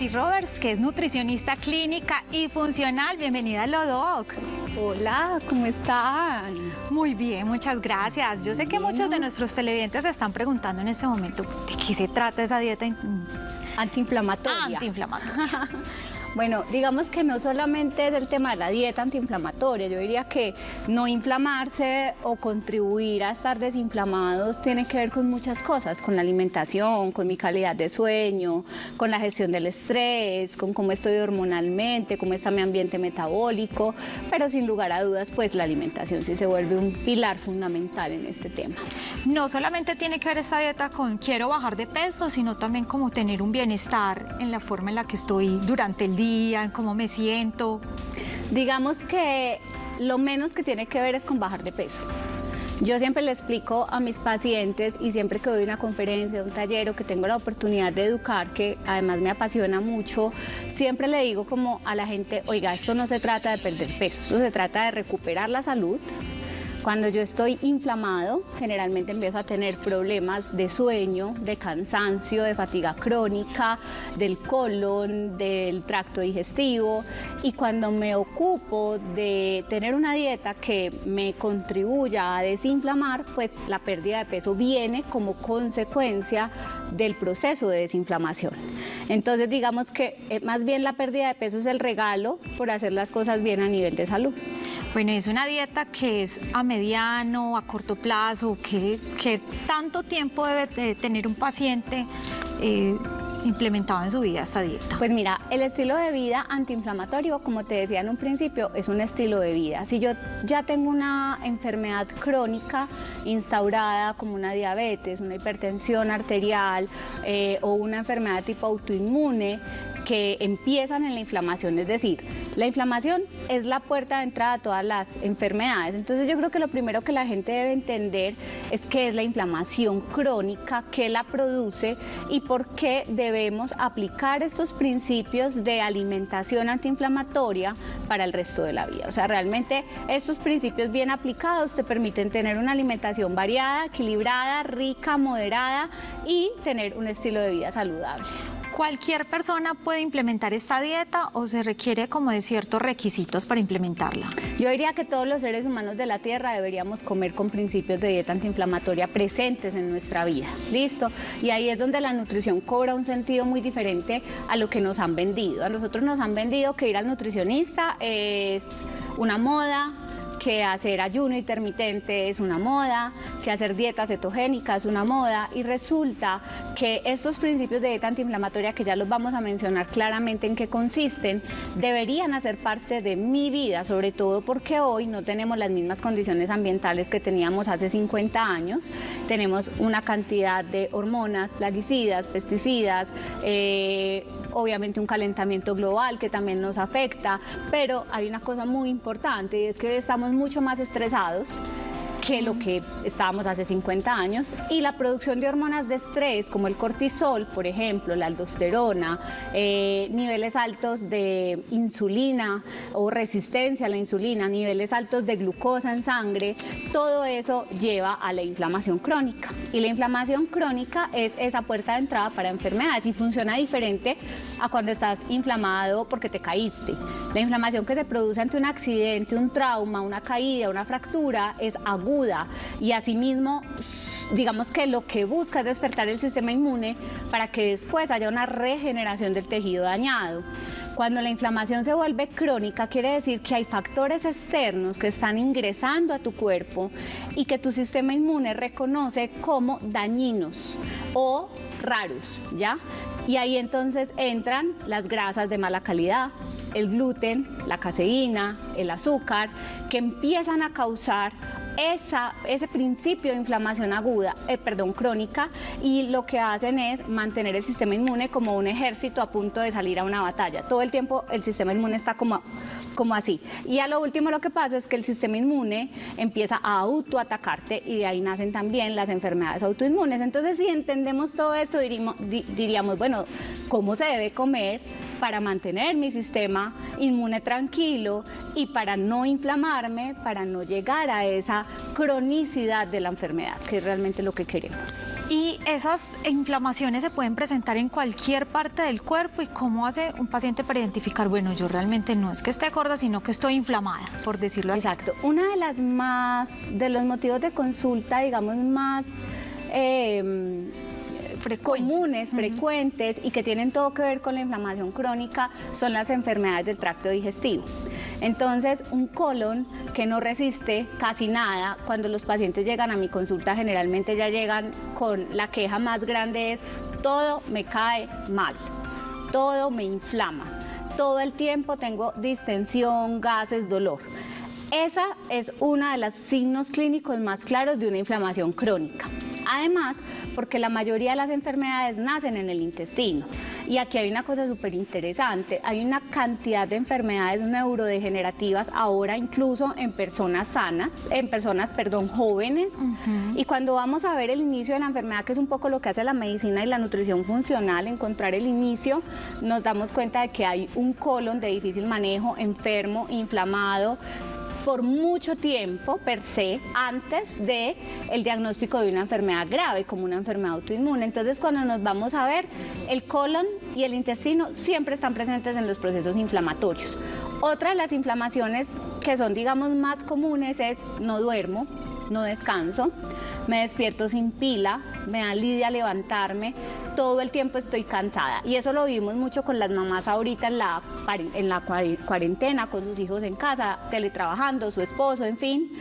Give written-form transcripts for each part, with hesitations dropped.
Nati Roberts, que es nutricionista clínica y funcional. Bienvenida a Lodoc. Hola, ¿cómo están? Muy bien, muchas gracias. Yo sé que muchos de nuestros televidentes se están preguntando en este momento de qué se trata esa dieta Antiinflamatoria. antiinflamatoria. Bueno, digamos que no solamente es el tema de la dieta antiinflamatoria, yo diría que no inflamarse o contribuir a estar desinflamados tiene que ver con muchas cosas, con la alimentación, con mi calidad de sueño, con la gestión del estrés, con cómo estoy hormonalmente, cómo está mi ambiente metabólico, pero sin lugar a dudas, pues la alimentación sí se vuelve un pilar fundamental en este tema. No solamente tiene que ver esta dieta con quiero bajar de peso, sino también como tener un bienestar en la forma en la que estoy durante el día, en cómo me siento. Digamos que lo menos que tiene que ver es con bajar de peso. Yo siempre le explico a mis pacientes y siempre que doy una conferencia, un taller o que tengo la oportunidad de educar, que además me apasiona mucho, siempre le digo como a la gente, oiga, esto no se trata de perder peso, esto se trata de recuperar la salud. Cuando yo estoy inflamado, generalmente empiezo a tener problemas de sueño, de cansancio, de fatiga crónica, del colon, del tracto digestivo. Y cuando me ocupo de tener una dieta que me contribuya a desinflamar, pues la pérdida de peso viene como consecuencia del proceso de desinflamación. Entonces digamos que más bien la pérdida de peso es el regalo por hacer las cosas bien a nivel de salud. Bueno, es una dieta que es a mediano, a corto plazo, que tanto tiempo debe de tener un paciente implementado en su vida esta dieta. Pues mira, el estilo de vida antiinflamatorio, como te decía en un principio, es un estilo de vida. Si yo ya tengo una enfermedad crónica instaurada como una diabetes, una hipertensión arterial o una enfermedad tipo autoinmune, que empiezan en la inflamación, es decir, la inflamación es la puerta de entrada a todas las enfermedades. Entonces yo creo que lo primero que la gente debe entender es qué es la inflamación crónica, qué la produce y por qué debemos aplicar estos principios de alimentación antiinflamatoria para el resto de la vida. O sea, realmente estos principios bien aplicados te permiten tener una alimentación variada, equilibrada, rica, moderada y tener un estilo de vida saludable. ¿Cualquier persona puede implementar esta dieta o se requiere como de ciertos requisitos para implementarla? Yo diría que todos los seres humanos de la Tierra deberíamos comer con principios de dieta antiinflamatoria presentes en nuestra vida. ¿Listo? Y ahí es donde la nutrición cobra un sentido muy diferente a lo que nos han vendido. A nosotros nos han vendido que ir al nutricionista es una moda, que hacer ayuno intermitente es una moda, que hacer dieta cetogénica es una moda, y resulta que estos principios de dieta antiinflamatoria, que ya los vamos a mencionar claramente en qué consisten, deberían hacer parte de mi vida, sobre todo porque hoy no tenemos las mismas condiciones ambientales que teníamos hace 50 años, tenemos una cantidad de hormonas, plaguicidas, pesticidas, obviamente un calentamiento global que también nos afecta, pero hay una cosa muy importante y es que hoy estamos mucho más estresados que lo que estábamos hace 50 años, y la producción de hormonas de estrés como el cortisol, por ejemplo, la aldosterona, niveles altos de insulina o resistencia a la insulina, niveles altos de glucosa en sangre, todo eso lleva a la inflamación crónica, y la inflamación crónica es esa puerta de entrada para enfermedades y funciona diferente a cuando estás inflamado porque te caíste. La inflamación que se produce ante un accidente, un trauma, una caída, una fractura es aguda, y asimismo digamos que lo que busca es despertar el sistema inmune para que después haya una regeneración del tejido dañado. Cuando la inflamación se vuelve crónica, quiere decir que hay factores externos que están ingresando a tu cuerpo y que tu sistema inmune reconoce como dañinos o raros, ¿ya? Y ahí entonces entran las grasas de mala calidad, el gluten, la caseína, el azúcar, que empiezan a causar ese principio de inflamación crónica, y lo que hacen es mantener el sistema inmune como un ejército a punto de salir a una batalla. Todo el tiempo el sistema inmune está como así. Y a lo último lo que pasa es que el sistema inmune empieza a autoatacarte y de ahí nacen también las enfermedades autoinmunes. Entonces, si entendemos todo esto, diríamos, bueno, ¿cómo se debe comer para mantener mi sistema inmune tranquilo y para no inflamarme, para no llegar a esa cronicidad de la enfermedad, que es realmente lo que queremos. Y esas inflamaciones se pueden presentar en cualquier parte del cuerpo. ¿Y cómo hace un paciente para identificar, bueno, yo realmente no es que esté gorda, sino que estoy inflamada, por decirlo así? Exacto. Una de los motivos de consulta, digamos, más comunes, frecuentes y que tienen todo que ver con la inflamación crónica son las enfermedades del tracto digestivo. Entonces, un colon que no resiste casi nada, cuando los pacientes llegan a mi consulta generalmente ya llegan con la queja más grande es: todo me cae mal, todo me inflama, todo el tiempo tengo distensión, gases, dolor. Esa es una de los signos clínicos más claros de una inflamación crónica. Además, porque la mayoría de las enfermedades nacen en el intestino. Y aquí hay una cosa súper interesante, hay una cantidad de enfermedades neurodegenerativas ahora incluso en personas sanas, jóvenes. Y cuando vamos a ver el inicio de la enfermedad, que es un poco lo que hace la medicina y la nutrición funcional, encontrar el inicio, nos damos cuenta de que hay un colon de difícil manejo, enfermo, inflamado, por mucho tiempo per se antes de el diagnóstico de una enfermedad grave como una enfermedad autoinmune. Entonces, cuando nos vamos a ver, el colon y el intestino siempre están presentes en los procesos inflamatorios. Otra de las inflamaciones que son, digamos, más comunes es: no duermo, no descanso, me despierto sin pila, me da lidia levantarme, todo el tiempo estoy cansada. Y eso lo vimos mucho con las mamás ahorita en la cuarentena, con sus hijos en casa, teletrabajando, su esposo, en fin.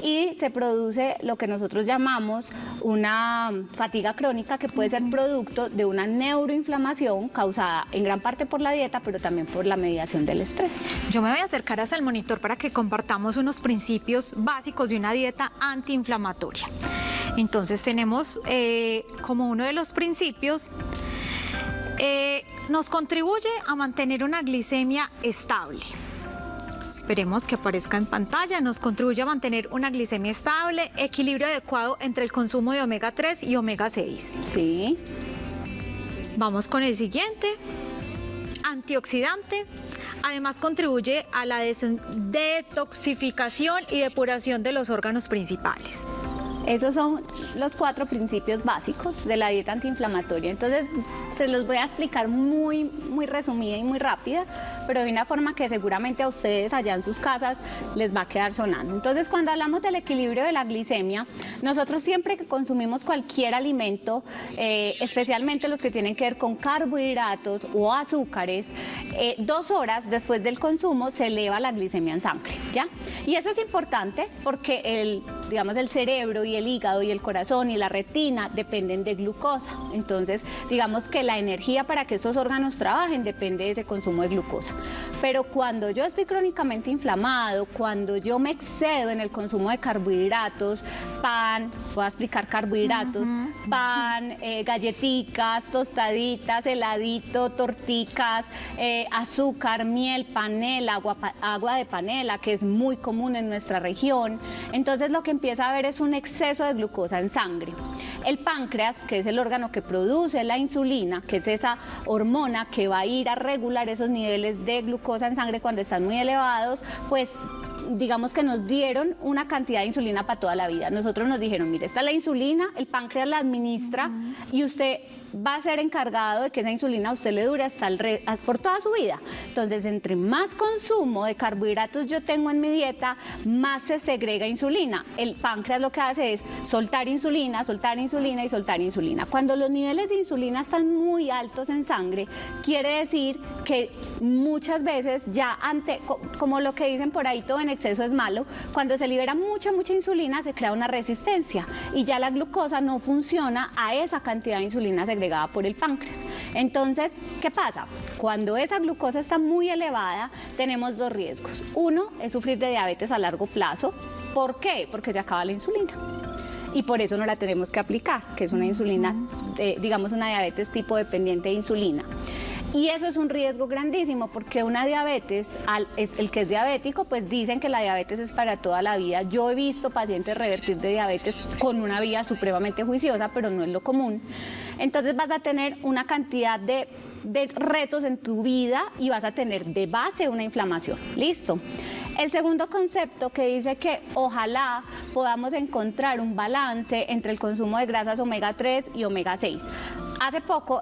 Y se produce lo que nosotros llamamos una fatiga crónica, que puede ser producto de una neuroinflamación causada en gran parte por la dieta, pero también por la mediación del estrés. Yo me voy a acercar hasta el monitor para que compartamos unos principios básicos de una dieta antiinflamatoria. Entonces tenemos como uno de los principios, nos contribuye a mantener una glicemia estable. Esperemos que aparezca en pantalla. Nos contribuye a mantener una glicemia estable, equilibrio adecuado entre el consumo de omega 3 y omega 6. Sí. Vamos con el siguiente. Antioxidante. Además, contribuye a la detoxificación y depuración de los órganos principales. Esos son los 4 principios básicos de la dieta antiinflamatoria. Entonces, se los voy a explicar muy resumida y muy rápida, pero de una forma que seguramente a ustedes allá en sus casas les va a quedar sonando. Entonces, cuando hablamos del equilibrio de la glicemia, nosotros siempre que consumimos cualquier alimento, especialmente los que tienen que ver con carbohidratos o azúcares, 2 horas después del consumo se eleva la glicemia en sangre, ¿ya? Y eso es importante porque el cerebro y el hígado y el corazón y la retina dependen de glucosa. Entonces, digamos que la energía para que estos órganos trabajen depende de ese consumo de glucosa. Pero cuando yo estoy crónicamente inflamado, cuando yo me excedo en el consumo de carbohidratos, pan, voy a explicar carbohidratos, pan, galletitas, tostaditas, heladito, torticas, azúcar, miel, panela, agua de panela, que es muy común en nuestra región. Entonces, lo que empieza a haber es un exceso de glucosa en sangre. El páncreas, que es el órgano que produce la insulina, que es esa hormona que va a ir a regular esos niveles de glucosa en sangre cuando están muy elevados, pues digamos que nos dieron una cantidad de insulina para toda la vida. Nosotros nos dijeron, mire, esta es la insulina, el páncreas la administra y usted va a ser encargado de que esa insulina a usted le dure por toda su vida. Entonces, entre más consumo de carbohidratos yo tengo en mi dieta, más se segrega insulina. El páncreas lo que hace es soltar insulina y soltar insulina. Cuando los niveles de insulina están muy altos en sangre, quiere decir que muchas veces ya como lo que dicen por ahí, todo en exceso es malo, cuando se libera mucha insulina se crea una resistencia y ya la glucosa no funciona a esa cantidad de insulina segregada por el páncreas. Entonces, ¿qué pasa? Cuando esa glucosa está muy elevada, tenemos 2 riesgos. Uno es sufrir de diabetes a largo plazo. ¿Por qué? Porque se acaba la insulina. Y por eso no la tenemos que aplicar, que es una insulina, una diabetes tipo dependiente de insulina. Y eso es un riesgo grandísimo porque una diabetes, el que es diabético, pues dicen que la diabetes es para toda la vida. Yo he visto pacientes revertir de diabetes con una vida supremamente juiciosa, pero no es lo común. Entonces vas a tener una cantidad de de retos en tu vida y vas a tener de base una inflamación. ¿Listo? El segundo concepto que dice que ojalá podamos encontrar un balance entre el consumo de grasas omega 3 y omega 6. Hace poco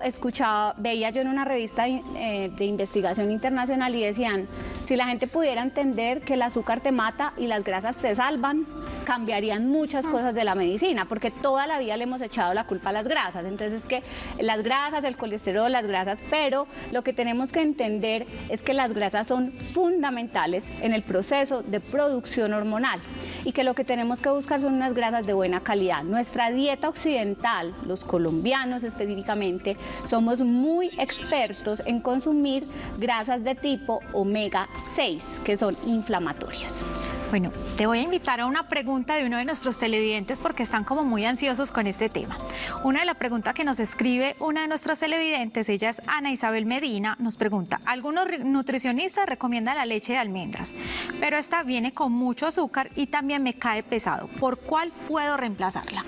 veía yo en una revista de investigación internacional y decían, si la gente pudiera entender que el azúcar te mata y las grasas te salvan, cambiarían muchas cosas de la medicina, porque toda la vida le hemos echado la culpa a las grasas. Entonces es que las grasas, el colesterol, las grasas, pero lo que tenemos que entender es que las grasas son fundamentales en el proceso de producción hormonal y que lo que tenemos que buscar son unas grasas de buena calidad. Nuestra dieta occidental, los colombianos específicamente, somos muy expertos en consumir grasas de tipo omega 6, que son inflamatorias. Bueno, te voy a invitar a una pregunta de uno de nuestros televidentes porque están como muy ansiosos con este tema. Una de las preguntas que nos escribe una de nuestros televidentes, ella es Ana Isabel Medina, nos pregunta, algunos nutricionistas recomiendan la leche de almendras, pero esta viene con mucho azúcar y también me cae pesado. ¿Por cuál puedo reemplazarla?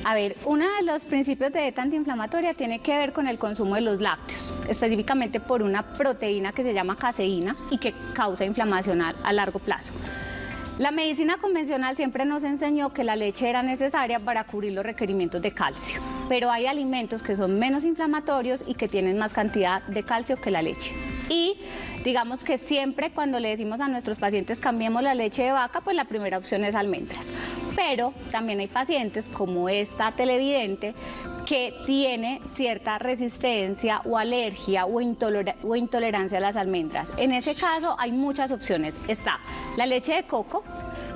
A ver, uno de los principios de dieta antiinflamatoria tiene que ver con el consumo de los lácteos, específicamente por una proteína que se llama caseína y que causa inflamación a largo plazo. La medicina convencional siempre nos enseñó que la leche era necesaria para cubrir los requerimientos de calcio, pero hay alimentos que son menos inflamatorios y que tienen más cantidad de calcio que la leche. Y digamos que siempre cuando le decimos a nuestros pacientes cambiemos la leche de vaca, pues la primera opción es almendras. Pero también hay pacientes como esta televidente que tiene cierta resistencia o alergia o intolerancia a las almendras. En ese caso hay muchas opciones. Está la leche de coco,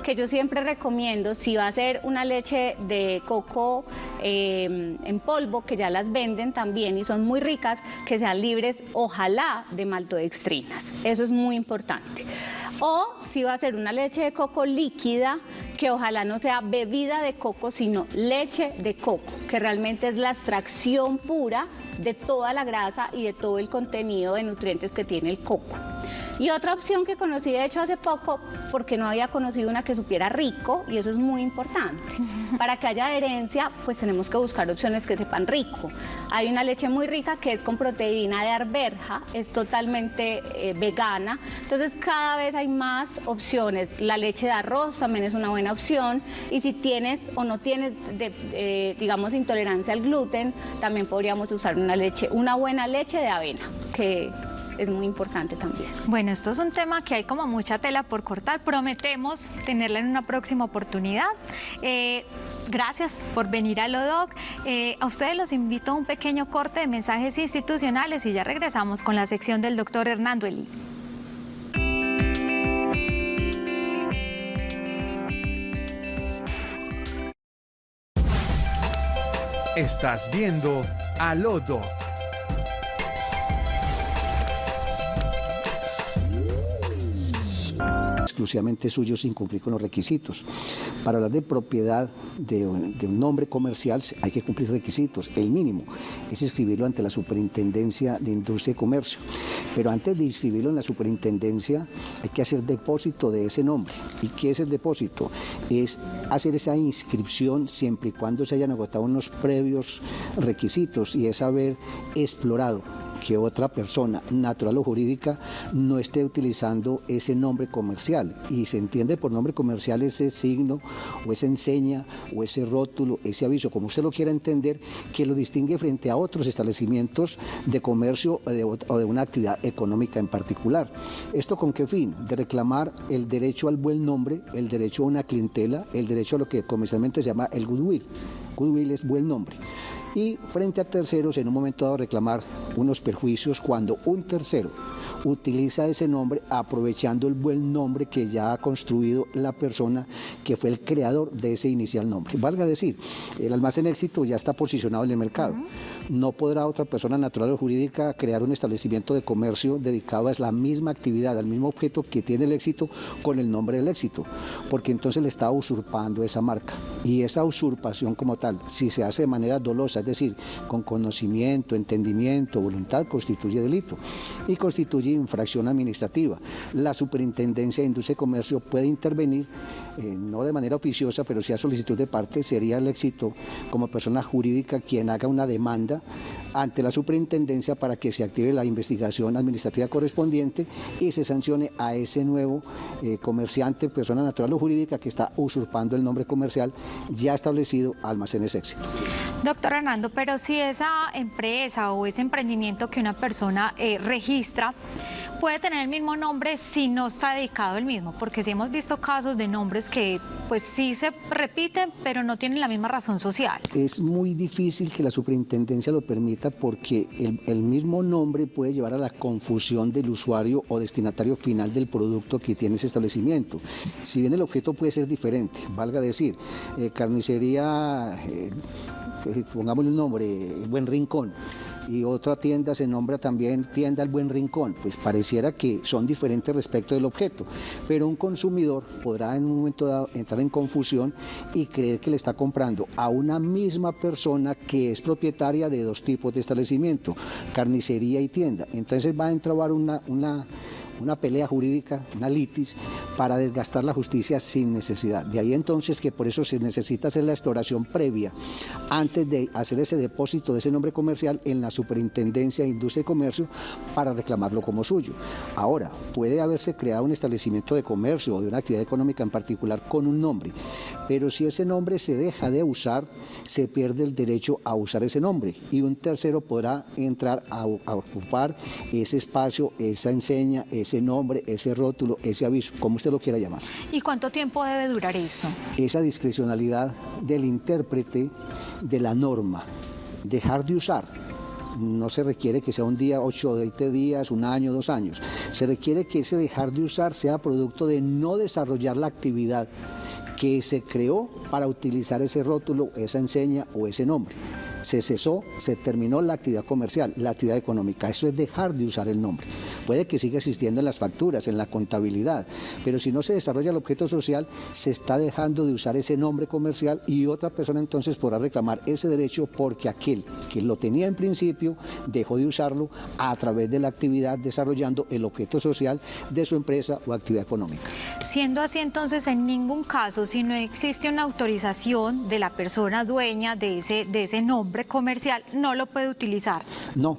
que yo siempre recomiendo, si va a ser una leche de coco en polvo, que ya las venden también y son muy ricas, que sean libres, ojalá, de maltodextrinas. Eso es muy importante. O si va a ser una leche de coco líquida, que ojalá no sea bebida de coco, sino leche de coco, que realmente es la extracción pura de toda la grasa y de todo el contenido de nutrientes que tiene el coco. Y otra opción que conocí, de hecho, hace poco, porque no había conocido una que supiera rico, y eso es muy importante. Para que haya adherencia, pues tenemos que buscar opciones que sepan rico. Hay una leche muy rica que es con proteína de arveja, es totalmente vegana, entonces cada vez hay más opciones. La leche de arroz también es una buena opción, y si tienes o no tienes, digamos, intolerancia al gluten, también podríamos usar una buena leche de avena, que es muy importante también. Bueno, esto es un tema que hay como mucha tela por cortar. Prometemos tenerla en una próxima oportunidad. Gracias por venir a Lodoc. A ustedes los invito a un pequeño corte de mensajes institucionales y ya regresamos con la sección del doctor Hernando Elí. Estás viendo a Lodoc. Exclusivamente suyo sin cumplir con los requisitos. Para hablar de propiedad de un nombre comercial hay que cumplir requisitos. El mínimo es inscribirlo ante la Superintendencia de Industria y Comercio. Pero antes de inscribirlo en la Superintendencia hay que hacer depósito de ese nombre. ¿Y qué es el depósito? Es hacer esa inscripción siempre y cuando se hayan agotado unos previos requisitos y es haber explorado que otra persona, natural o jurídica, no esté utilizando ese nombre comercial. Y se entiende por nombre comercial ese signo, o esa enseña, o ese rótulo, ese aviso, como usted lo quiera entender, que lo distingue frente a otros establecimientos de comercio o de una actividad económica en particular. ¿Esto con qué fin? De reclamar el derecho al buen nombre, el derecho a una clientela, el derecho a lo que comercialmente se llama el goodwill. Goodwill es buen nombre. Y frente a terceros, en un momento dado, reclamar unos perjuicios cuando un tercero utiliza ese nombre aprovechando el buen nombre que ya ha construido la persona que fue el creador de ese inicial nombre. Valga decir, el almacén Éxito ya está posicionado en el mercado. No podrá otra persona natural o jurídica crear un establecimiento de comercio dedicado a la misma actividad, al mismo objeto que tiene el Éxito con el nombre del Éxito, porque entonces le está usurpando esa marca. Y esa usurpación como tal, si se hace de manera dolosa, es decir, con conocimiento, entendimiento, voluntad, constituye delito y constituye infracción administrativa. La Superintendencia de Industria y Comercio puede intervenir, no de manera oficiosa, pero sí a solicitud de parte, sería el Éxito como persona jurídica quien haga una demanda tienda ante la superintendencia para que se active la investigación administrativa correspondiente y se sancione a ese nuevo comerciante, persona natural o jurídica, que está usurpando el nombre comercial ya establecido Almacenes Éxito. Doctor Hernando, pero si esa empresa o ese emprendimiento que una persona registra puede tener el mismo nombre si no está dedicado el mismo, porque sí hemos visto casos de nombres que pues sí se repiten, pero no tienen la misma razón social. Es muy difícil que la superintendencia lo permita porque el mismo nombre puede llevar a la confusión del usuario o destinatario final del producto que tiene ese establecimiento. Si bien el objeto puede ser diferente, valga decir, carnicería, pongámosle un nombre, Buen Rincón, y otra tienda se nombra también Tienda El Buen Rincón, pues pareciera que son diferentes respecto del objeto, pero un consumidor podrá en un momento dado entrar en confusión y creer que le está comprando a una misma persona que es propietaria de dos tipos de establecimiento, carnicería y tienda. Entonces va a entrar una pelea jurídica, una litis, para desgastar la justicia sin necesidad. De ahí entonces que por eso se necesita hacer la exploración previa antes de hacer ese depósito de ese nombre comercial en la Superintendencia de Industria y Comercio para reclamarlo como suyo. Ahora, puede haberse creado un establecimiento de comercio o de una actividad económica en particular con un nombre, pero si ese nombre se deja de usar, se pierde el derecho a usar ese nombre y un tercero podrá entrar a ocupar ese espacio, esa enseña, ese nombre, ese rótulo, ese aviso, como usted lo quiera llamar. ¿Y cuánto tiempo debe durar esto? Esa discrecionalidad del intérprete de la norma, dejar de usar. No se requiere que sea un día, 8 o 20 días, un año, 2 años. Se requiere que ese dejar de usar sea producto de no desarrollar la actividad que se creó para utilizar ese rótulo, esa enseña o ese nombre. Se cesó, se terminó la actividad comercial, la actividad económica. Eso es dejar de usar el nombre. Puede que siga existiendo en las facturas, en la contabilidad, pero si no se desarrolla el objeto social, se está dejando de usar ese nombre comercial y otra persona entonces podrá reclamar ese derecho porque aquel que lo tenía en principio dejó de usarlo a través de la actividad desarrollando el objeto social de su empresa o actividad económica. Siendo así, entonces, en ningún caso, si no existe una autorización de la persona dueña de ese nombre comercial, no lo puede utilizar. No,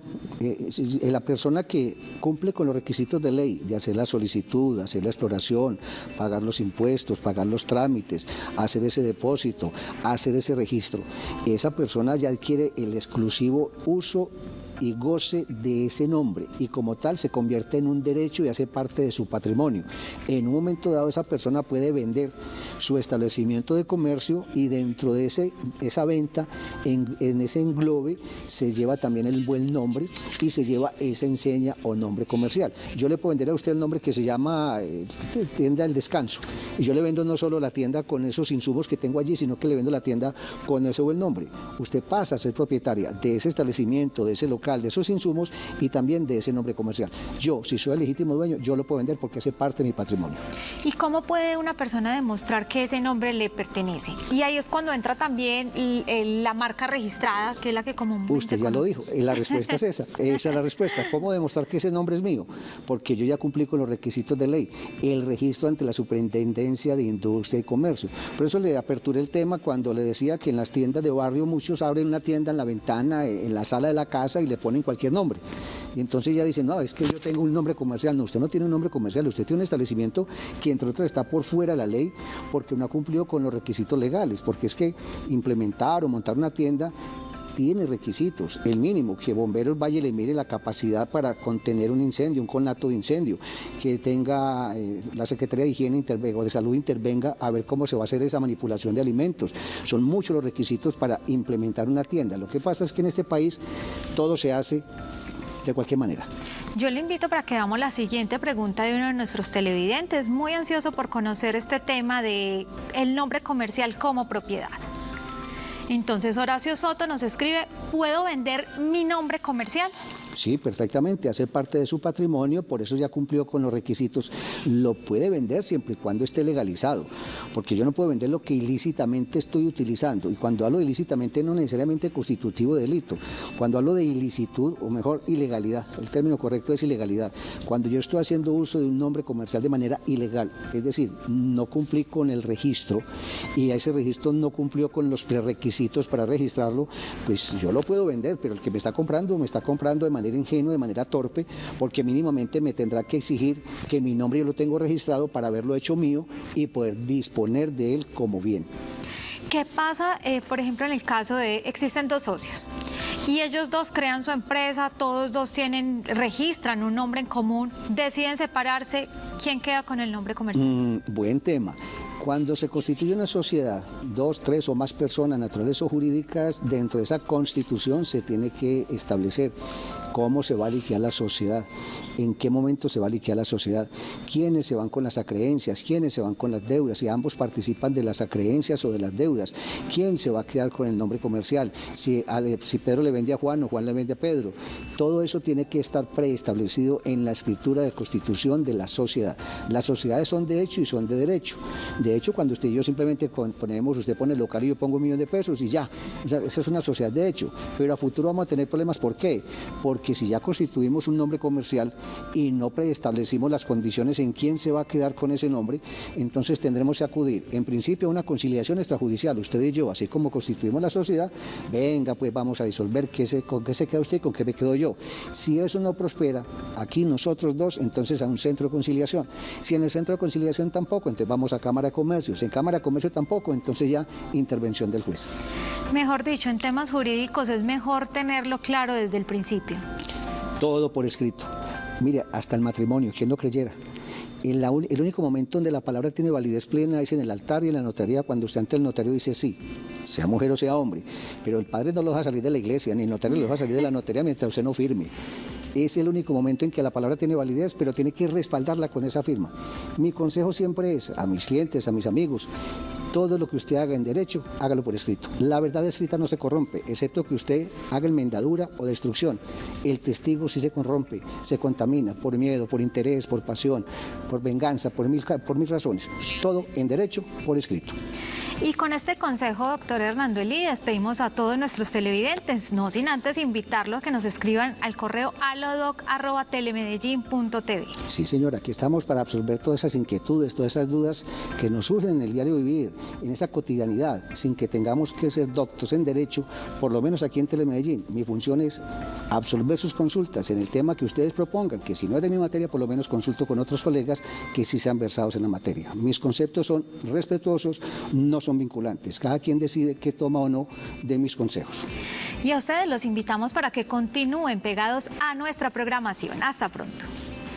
la persona que cumple con los requisitos de ley, de hacer la solicitud, hacer la exploración, pagar los impuestos, pagar los trámites, hacer ese depósito, hacer ese registro, esa persona ya adquiere el exclusivo uso y goce de ese nombre y como tal se convierte en un derecho y hace parte de su patrimonio. En un momento dado esa persona puede vender su establecimiento de comercio y dentro de esa venta, en ese englobe, se lleva también el buen nombre y se lleva esa enseña o nombre comercial. Yo le puedo vender a usted el nombre que se llama Tienda del Descanso y yo le vendo no solo la tienda con esos insumos que tengo allí, sino que le vendo la tienda con ese buen nombre. Usted pasa a ser propietaria de ese establecimiento, de ese local, de esos insumos y también de ese nombre comercial. Yo, si soy el legítimo dueño, yo lo puedo vender porque hace parte de mi patrimonio. ¿Y cómo puede una persona demostrar que ese nombre le pertenece? Y ahí es cuando entra también la marca registrada, que es la que comúnmente Usted ya lo dijo, la respuesta es esa es la respuesta. ¿Cómo demostrar que ese nombre es mío? Porque yo ya cumplí con los requisitos de ley, el registro ante la Superintendencia de Industria y Comercio. Por eso le aperturé el tema cuando le decía que en las tiendas de barrio muchos abren una tienda en la ventana, en la sala de la casa y le ponen cualquier nombre. Y entonces ya dicen, no, es que yo tengo un nombre comercial. No, usted no tiene un nombre comercial, usted tiene un establecimiento que entre otras está por fuera de la ley porque no ha cumplido con los requisitos legales, porque es que implementar o montar una tienda tiene requisitos, el mínimo, que Bomberos vaya y le mire la capacidad para contener un incendio, un conato de incendio, que tenga la Secretaría de Higiene o de Salud intervenga a ver cómo se va a hacer esa manipulación de alimentos. Son muchos los requisitos para implementar una tienda. Lo que pasa es que en este país todo se hace de cualquier manera. Yo le invito para que veamos la siguiente pregunta de uno de nuestros televidentes, muy ansioso por conocer este tema de el nombre comercial como propiedad. Entonces Horacio Soto nos escribe, ¿puedo vender mi nombre comercial? Sí, perfectamente, hace parte de su patrimonio, por eso ya cumplió con los requisitos. Lo puede vender siempre y cuando esté legalizado, porque yo no puedo vender lo que ilícitamente estoy utilizando. Y cuando hablo de ilícitamente no necesariamente constitutivo de delito. Cuando hablo de ilicitud, o mejor, ilegalidad, el término correcto es ilegalidad. Cuando yo estoy haciendo uso de un nombre comercial de manera ilegal, es decir, no cumplí con el registro y a ese registro no cumplió con los prerequisitos para registrarlo, pues yo lo puedo vender, pero el que me está comprando de manera ingenua, de manera torpe, porque mínimamente me tendrá que exigir que mi nombre yo lo tengo registrado para haberlo hecho mío y poder disponer de él como bien. ¿Qué pasa, por ejemplo, en el caso de existen dos socios y ellos dos crean su empresa, todos dos registran un nombre en común, deciden separarse, ¿quién queda con el nombre comercial? Buen tema. Cuando se constituye una sociedad, 2, 3 o más personas naturales o jurídicas, dentro de esa constitución se tiene que establecer cómo se va a liquidar la sociedad, en qué momento se va a liquidar la sociedad, quiénes se van con las acreencias, quiénes se van con las deudas, si ambos participan de las acreencias o de las deudas, quién se va a quedar con el nombre comercial, si Pedro le vende a Juan o Juan le vende a Pedro. Todo eso tiene que estar preestablecido en la escritura de constitución de la sociedad. Las sociedades son de hecho y son de derecho. De hecho, cuando usted y yo simplemente ponemos, usted pone el local y yo pongo $1.000.000 de pesos y ya, esa es una sociedad de hecho, pero a futuro vamos a tener problemas. ¿Por qué? Porque si ya constituimos un nombre comercial y no preestablecimos las condiciones en quién se va a quedar con ese nombre, entonces tendremos que acudir en principio a una conciliación extrajudicial, usted y yo, así como constituimos la sociedad, venga pues vamos a disolver con qué se queda usted y con qué me quedo yo. Si eso no prospera, aquí nosotros dos, entonces a un centro de conciliación. Si en el centro de conciliación tampoco, entonces vamos a Cámara de Comercio. Si en Cámara de Comercio tampoco, entonces ya intervención del juez. Mejor dicho, en temas jurídicos es mejor tenerlo claro desde el principio. Todo por escrito. Mire, hasta el matrimonio, ¿quién no creyera? El único momento donde la palabra tiene validez plena es en el altar y en la notaría, cuando usted ante el notario dice sí, sea mujer o sea hombre, pero el padre no lo deja salir de la iglesia, ni el notario lo deja salir de la notaría mientras usted no firme. Es el único momento en que la palabra tiene validez, pero tiene que respaldarla con esa firma. Mi consejo siempre es a mis clientes, a mis amigos, todo lo que usted haga en derecho, hágalo por escrito. La verdad escrita no se corrompe, excepto que usted haga enmendadura o destrucción. El testigo sí se corrompe, se contamina por miedo, por interés, por pasión, por venganza, por mil razones. Todo en derecho, por escrito. Y con este consejo, doctor Hernando Elí, despedimos a todos nuestros televidentes, no sin antes invitarlos a que nos escriban al correo alodoc@telemedellin.tv. Sí, señora, aquí estamos para absorber todas esas inquietudes, todas esas dudas que nos surgen en el diario vivir, en esa cotidianidad, sin que tengamos que ser doctos en derecho, por lo menos aquí en Telemedellín. Mi función es absorber sus consultas en el tema que ustedes propongan, que si no es de mi materia, por lo menos consulto con otros colegas que sí sean versados en la materia. Mis conceptos son respetuosos, no son vinculantes. Cada quien decide qué toma o no de mis consejos. Y a ustedes los invitamos para que continúen pegados a nuestra programación. Hasta pronto.